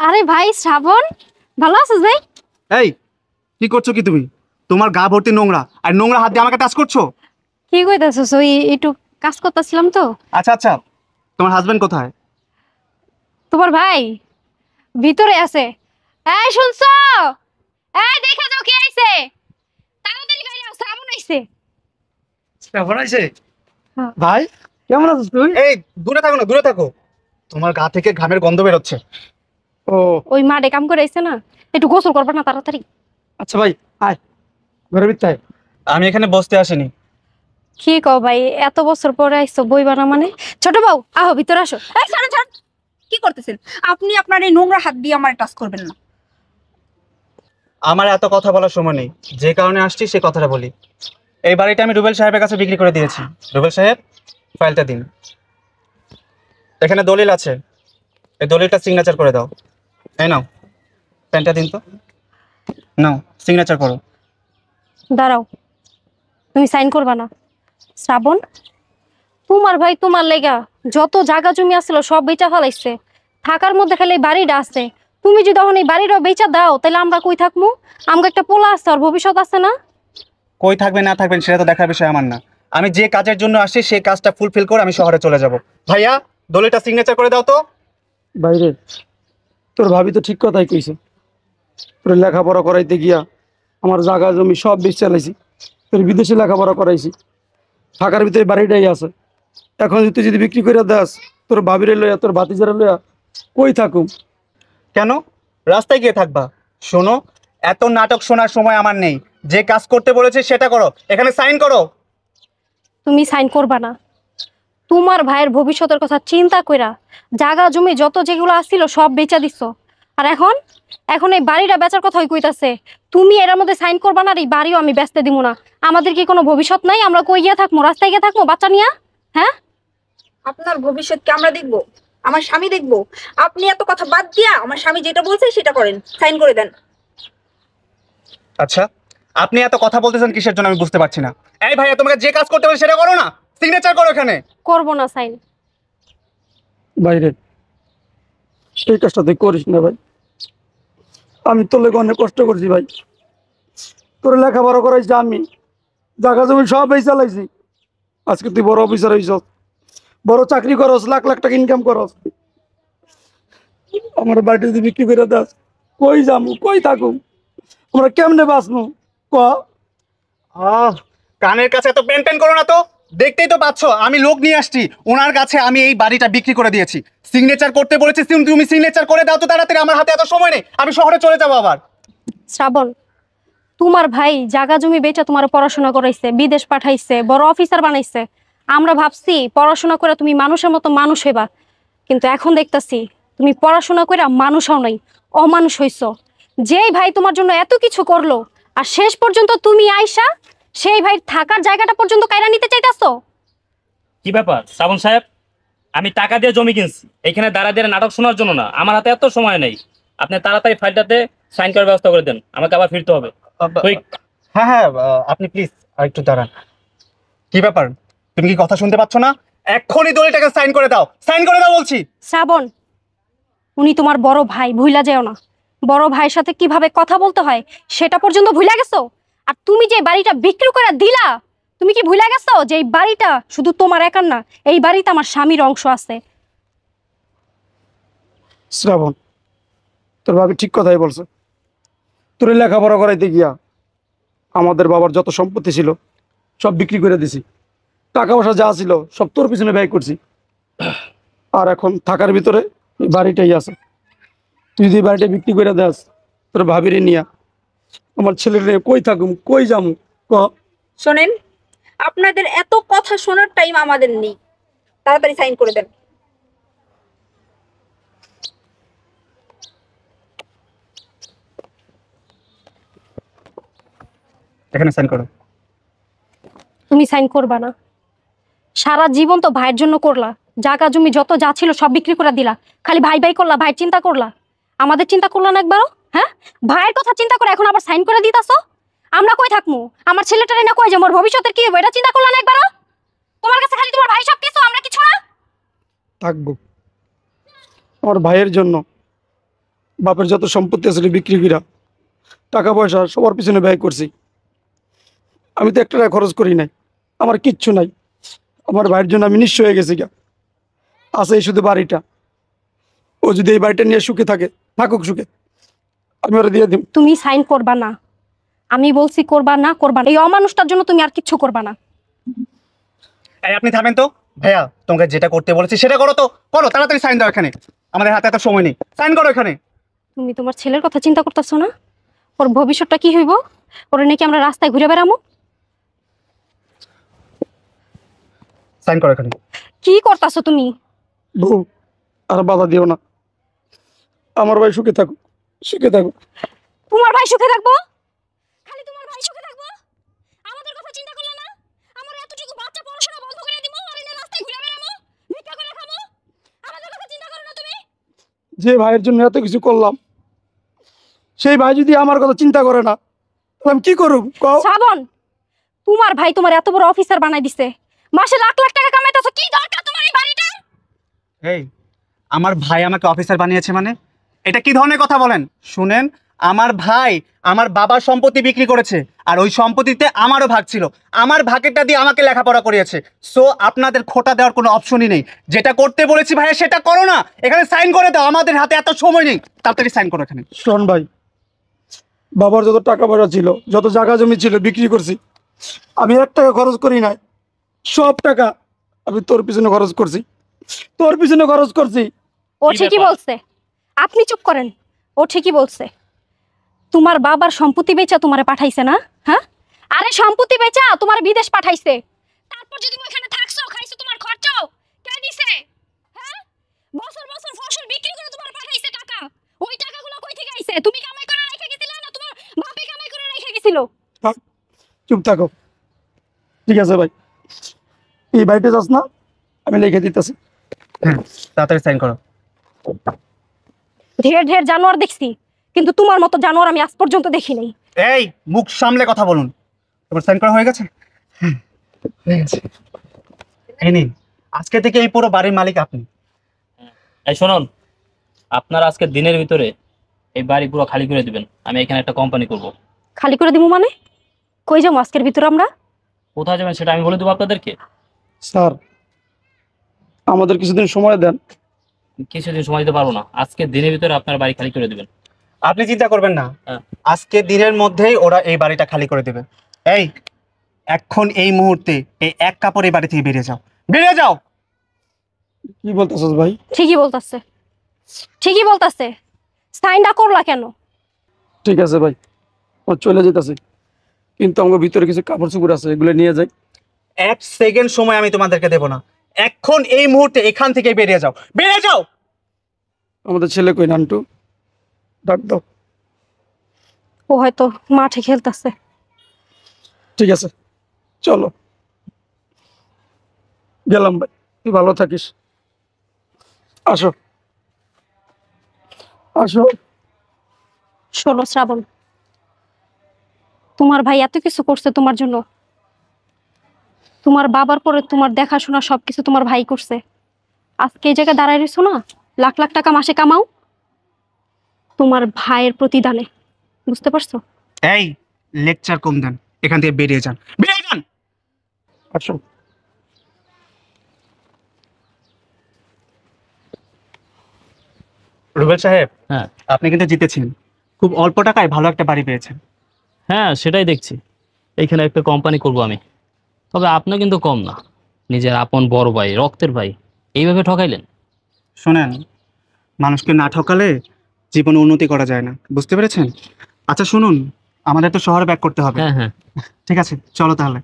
আরে ভাই শ্রাবণ, ভালো আছিস ভাই? এই কি করছো কি তুমি? তোমার গা ভর্তি নোংরা, আর নোংরা হাত দিয়ে আমাকে টাচ করছো। কি কইতাছস? ওই একটু কাজ করতেছিলাম তো। আচ্ছা আচ্ছা, তোমার হাজবেন্ড কোথায়? তোমার ভাই ভিতরে আছে। এই শুনছো? এই দেখা যাও কে আইছে, তাড়াতাড়ি বাইরে আও, শ্রাবণ আইছে। শ্রাবণ আইছে? হ্যাঁ। ভাই কেমন আছিস তুই? এই দূরে থাকো না, দূরে থাকো। তোমার গা থেকে ঘামের গন্ধ বেরোচ্ছে। ও ওই মাঠে কাম করে আইছে না, একটু গোসল করবা না তাড়াতাড়ি? আচ্ছা ভাই আয় ঘরের ভিতরে। আমি এখানে বসতে আসিনি। কি কও ভাই, এত বছর পরে আইছো বইবা না মানে? ছোট বউ আহো ভিতরে আসো। এই ছাড়েন ছাড়েন, কি করতেছেন আপনি? আপনার এই নোংরা হাত দিয়ে আমার টাচ করবেন না। আমার এত কথা বলার সময় নেই, যে কারণে আসছি সে কথাটা বলি। এই বাড়িটা আমি রুবেল সাহেবের কাছে বিক্রি করে দিয়েছি। রুবেল সাহেব, ফাইলটা দিন। এখানে দলিল আছে, এই দলিলটা সিগনেচার করে দাও। এই নাও, পেনটা দিন তো। নাও সিগনেচার করো। দাঁড়াও, তুমি সাইন করবা না? শ্রাবণ, তোমার ভাই তোমার লেগা যত জায়গা জমি আছিল সব বেচা ফেলাইছে, থাকার মধ্যে খালি এই বাড়িটা আছে। তুমি যদি তখন এই বাড়িটাও বেচা দাও তাহলে আমরা কই থাকবো? আমাকে একটা পোলা আছে, আর ভবিষ্যৎ আছে না? কই থাকবেন না থাকবেন সেটা তো দেখার বিষয় আমার না। আমি যে কাজের জন্য আসছি সেই কাজটা ফুলফিল করে আমি শহরে চলে যাব। ভাইয়া, দলিলটা সিগনেচার করে দাও তো। বাইরে তোর ভাবি তো ঠিক কথাই কইছে। তোর লেখাপড়া করাইতে গিয়া আমার জায়গা জমি সব বেশ চালাইছি, তোর বিদেশে লেখাপড়া করাইছি, থাকার ভিতরে বাড়িটাই আছে। এখন তুই যদি বিক্রি করে দাস, তোর ভাবিরে লইয়া তোর ভাতিজারে লইয়া কই থাকুম? কেন রাস্তায় গিয়ে থাকবা? শোনো, এত নাটক শোনার সময় আমার নেই। যে কাজ করতে বলেছে সেটা করো, এখানে সাইন করো। তুমি সাইন করবা না? তোমার ভাইয়ের ভবিষ্যতের কথা চিন্তা কইরা জায়গা জমি যত যেগুলো আসছিল সব বেচা দিছো, আর এখন এখন এই বাড়িটা বেচার কথাই কইতাছে। তুমি এর মধ্যে সাইন করবা না? আর এই বাড়িও আমি বেচতে দিব না। আমাদের কি কোনো ভবিষ্যৎ নাই? আমরা কই গিয়া থাকবো? রাস্তায় গিয়ে থাকবো বাচ্চা নিয়া? হ্যাঁ, আপনার ভবিষ্যৎ কি আমরা দেখবো? আমার স্বামী দেখবো? আপনি এত কথা বাদ দিয়া আমার স্বামী যেটা বলছে সেটা করেন, সাইন করে দেন। আচ্ছা, আপনি এত কথা বলতেছেন কিসের জন্য আমি বুঝতে পারছি না। এই ভাইয়া, তোমাকে যে কাজ করতে বলে সেটা করো না, সিগনেচার করো এখানে। করবো না সাইন। বাইরে এই কাজটা তুই করিস না ভাই। আমি তোর লেগে অনেক কষ্ট করছি ভাই। তোর লেখাপড়া করাইছি আমি, জায়গা জমি সব এই চালাইছি। আজকে তুই বড় অফিসার হইছ, বড় চাকরি করস, লাখ লাখ টাকা ইনকাম করস। আমার বাড়িটা যদি বিক্রি করে দাস, কই যামু, কই থাকুম, আমরা কেমনে বাঁচমু ক? কানের কাছে এত পেন পেন করো না তো। দেখতেই তো পাচ্ছ আমি লোক নিয়ে আসছি, ওনার কাছে আমি এই বাড়িটা বিক্রি করে দিয়েছি। সিগনেচার করতে বলেছি, তুমি সিগনেচার করে দাও তো তাড়াতাড়ি। আমার হাতে এত সময় নেই, আমি শহরে চলে যাবো আবার। শ্রাবণ, তোমার ভাই জায়গা জমি বেচা তোমার পড়াশোনা করাইছে, বিদেশ পাঠাইছে, বড় অফিসার বানাইছে। আমরা ভাবছি পড়াশোনা করে তুমি মানুষের মতো মানুষ হইবা, কিন্তু এখন দেখতাছি তুমি পড়াশোনা করে মানুষ হও নাই, অমানুষ হইছো। যেই ভাই তোমার জন্য এত কিছু করলো, আর শেষ পর্যন্ত তুমি আইসা সেই ভাই থাকার জায়গাটা পর্যন্ত কায়রা নিতে চাইতাছো। কি ব্যাপার শ্রাবণ সাহেব? আমি টাকা দিয়ে জমি কিনছি, এখানে দাঁড়া দিয়ে নাটক শোনার জন্য না। আমার হাতে এত সময় নেই, আপনি তাড়াতাড়ি ফাইলটাতে সাইন করার ব্যবস্থা করে দেন, আমাকে আবার ফিরতে হবে। হ্যাঁ হ্যাঁ, আপনি প্লিজ আর একটু দাঁড়ান। কি ব্যাপার, তুমি কি কথা শুনতে পাচ্ছ না? এক্ষুনি দলিলটাকে সাইন করে দাও, সাইন করে দাও বলছি। শ্রাবণ, উনি তোমার বড় ভাই, ভুইলা যেও না। বড় ভাইয়ের সাথে কিভাবে কথা বলতে হয় সেটা পর্যন্ত ভুলে গেছো। আর তুমি যে বাড়িটা বিক্রি করে দিলা, তুমি কি ভুলে গেছো যে এই বাড়িটা শুধু তোমার একার না, এই বাড়িতে আমার স্বামীর অংশ আছে। শ্রাবণ, তোর ভাবি ঠিক কথাই বলছে। তোর লেখাপড়া করাইতে গিয়া আমাদের বাবার যত সম্পত্তি ছিল সব বিক্রি করে দিছি, টাকা পয়সা যা ছিল সব তোর পিছনে ব্যয় করছি। আর এখন থাকার ভিতরে এই বাড়িটাই আছে। তুই যদি বাড়িটা বিক্রি করে দেস, তোর ভাবিরে নিয়া আমার ছেলের কই থাকুম, কই যামু ক? শোনেন, আপনাদের এত কথা শোনার টাইম আমাদের নেই, তাড়াতাড়ি সাইন করে দেন। এখানে সাইন করো। তুমি সাইন করবা না? সারা জীবন তো ভাইয়ের জন্য করলা, জায়গা জমি যত যা ছিল সব বিক্রি করে দিলা, খালি ভাই ভাই করলা, ভাইয়ের চিন্তা করলা, আমাদের চিন্তা করলা না একবারও? হ্যাঁ, ভাইয়ের কথা চিন্তা করে এখন আবার সাইন করে দিতাছো। আমরা কই থাকবো? আমার ছেলেটারে না কই যে মোর ভবিষ্যতের কি হবে এটা চিন্তা করলা না একবারও? তোমার কাছে খালি থাকবো। আমার ভাইয়ের জন্য বাপের যত সম্পত্তি আসলে বিক্রি করা, টাকা পয়সা সবার পিছনে ব্যয় করছি। আমি তো একটা টাকা খরচ করি নাই, আমার কিচ্ছু নাই। আমার ভাইয়ের জন্য আমি নিঃস্ব হয়ে গেছি গা। আছে এই শুধু বাড়িটা। ও যদি এই বাড়িটা নিয়ে সুখে থাকে, থাকুক সুখে, আমি ওরা দিয়ে দিব। তুমি সাইন করবা না, আমি বলছি করবা না, করবা না। এই অমানুষটার জন্য তুমি আর কিচ্ছু করবা না। এই আপনি থামেন তো। ভাইয়া তোমাকে যেটা করতে বলেছি সেটা করো তো, করো তাড়াতাড়ি সাইন দাও এখানে। আমাদের হাতে এত সময় নেই, সাইন করো এখানে। তুমি তোমার ছেলের কথা চিন্তা করতেছো না? ওর ভবিষ্যৎটা কি হইব? ওরে নাকি আমরা রাস্তায় ঘুরে বেড়ামো? সাইন করো এখানে। কি করতেছো তুমি? বউ, আর বাধা দিও না। আমার ভাই সুখে থাকুক, সুখে থাকুক। তোমার ভাই সুখে থাকবো? খালি তোমার ভাই সুখে থাকবো? আমাদের কথা চিন্তা করলে না? আমার এতটুকু বাচ্চা পড়াশোনা বন্ধ করে দিব আর এনে রাস্তায় ঘুরে বেড়াবো, ভিক্ষা করে খাবো? আমাদের কথা চিন্তা করো না তুমি? যে ভাইয়ের জন্য এত কিছু করলাম, সেই ভাই যদি আমার কথা চিন্তা করে না, তাহলে আমি কি করব? কও। শ্রাবণ, তোমার ভাই তোমার এত বড় অফিসার বানাই দিছে, মাসে লাখ লাখ টাকা কামাইতেছো, কি দরকার তোমার এই বাড়িটা? এই আমার ভাই আমাকে অফিসার বানিয়েছে মানে? এটা কি ধরনের কথা বলেন? শুনেন, আমার ভাই আমার বাবার সম্পত্তি বিক্রি করেছে, আর ওই সম্পত্তিতে আমারও ভাগ ছিল। আমার ভাগেরটা দিয়ে আমাকে লেখাপড়া করিয়েছে। সো আপনাদের খোটা দেওয়ার কোনো অপশনই নেই। যেটা করতে বলেছি ভাইয়া সেটা করো না, এখানে সাইন করে দাও। আমাদের হাতে এত সময় নেই, তাড়াতাড়ি সাইন করো এখানে। শোন ভাই, বাবার যত টাকা পয়সা ছিল, যত জায়গা জমি ছিল বিক্রি করছি। আমি 1 টাকা খরচ করি নাই, সব টাকা আমি তোর পিছনে খরচ করছি, তোর পিছনে খরচ করছি। ও কি ঠিকই ব্যাপার? বলছে, আপনি চুপ করেন। ও ঠিকই বলছে। তোমার বাবার সম্পত্তি বেচা তোমারে পাঠাইছে না? হ্যাঁ, আরে সম্পত্তি বেচা তোমার বিদেশ পাঠাইছে। তারপর যদি ওখানে থাকছো, খাইছো, তোমার খরচাও কে দিছে? হ্যাঁ, বছর বছর ফসল বিক্রি করে তোমার পাঠাইছে টাকা। ওই টাকাগুলো কই থেকে আইছে? তুমি কামাই করে রেখে গেছিলে না তোমার বাপে কামাই করে রেখে গেছিল? থাক, চুপ থাকো। ঠিক আছে ভাই, এই বাড়িতে যাস না, আমি লিখে দিতেছি। হ্যাঁ, তাড়াতাড়ি সাইন করো। ঢের ঢের জানোয়ার দেখছি, কিন্তু তোমার মতো জানোয়ার আমি আজ পর্যন্ত দেখি নাই। এই মুখ সামলে কথা বলুন। তোমার সাইন করা হয়ে গেছে? হ্যাঁ, হয়ে গেছে। এই নিন, আজকে থেকে এই পুরো বাড়ির মালিক আপনি। এই শুনুন, আপনারা আজকে দিনের ভিতরে এই বাড়ি পুরো খালি করে দিবেন। আমি এখানে একটা কোম্পানি করব। খালি করে দিমু মানে? কই যাবো আজকের ভিতর আমরা? কোথায় যাবেন সেটা আমি বলে দেবো আপনাদেরকে। স্যার, আমাদের কিছুদিন সময় দেন। কিছুদিন সময় দিতে পারবো না, আজকে দিনের ভিতরে আপনারা বাড়ি খালি করে দিবেন। আপনি চিন্তা করবেন না, হ্যাঁ। আজকে দিনের মধ্যেই ওরা এই বাড়িটা খালি করে দেবে। এই এখন এই মুহূর্তে এই এক কাপড় এই বাড়ি থেকে বেরিয়ে যাও, বেরিয়ে যাও। কি বলতেছস ভাই? ঠিকই বলতাছে, ঠিকই বলতাছে। সাইনটা করলা কেন? ঠিক আছে ভাই, ও চলে যেতেছে, কিন্তু আমার ভিতরে কিছু কাপড় চোপড় আছে, এগুলো নিয়ে যাই। 1 সেকেন্ড সময় আমি তোমাদেরকে দেব না। এখন এই মুহূর্তে এখান থেকে বেরিয়ে যাও, বেরিয়ে যাও। আমাদের ছেলে কই? নান্টু, ডাক দাও। ও হয়তো মাঠে খেলতেছে। ঠিক আছে, চলো, গেলাম ভাই, তুই ভালো থাকিস। আসো, আসো। শোনো শ্রাবণ, তোমার ভাই এত কিছু করছে তোমার জন্য। তোমার বাবার পরে তোমার দেখাশোনা সবকিছু তোমার ভাই করছে। আজকে এই জায়গায় দাঁড়ায় রয়েছো না, লাখ লাখ টাকা মাসে কামাও তোমার ভাইয়ের প্রতিদানে। বুঝতে পারছো? এই লেকচার কম দেন, এখান থেকে বেরিয়ে যান, বেরিয়ে যান। আসো। রুবেল সাহেব, হ্যাঁ আপনি কিন্তু জিতেছেন। খুব অল্প টাকায় ভালো একটা বাড়ি পেয়েছেন। হ্যাঁ, সেটাই দেখছি। এইখানে একটা কোম্পানি করব আমি। তবে আপনি কিন্তু কম না, নিজের আপন বড় ভাই, রক্তের ভাই, এইভাবে ঠকাইলেন। শোনেন, মানুষকে না ঠকালে জীবনে উন্নতি করা যায় না, বুঝতে পেরেছেন? আচ্ছা শুনুন, আমাদের তো শহরে ব্যাক করতে হবে। হ্যাঁ হ্যাঁ। ঠিক আছে, চলো তাহলে।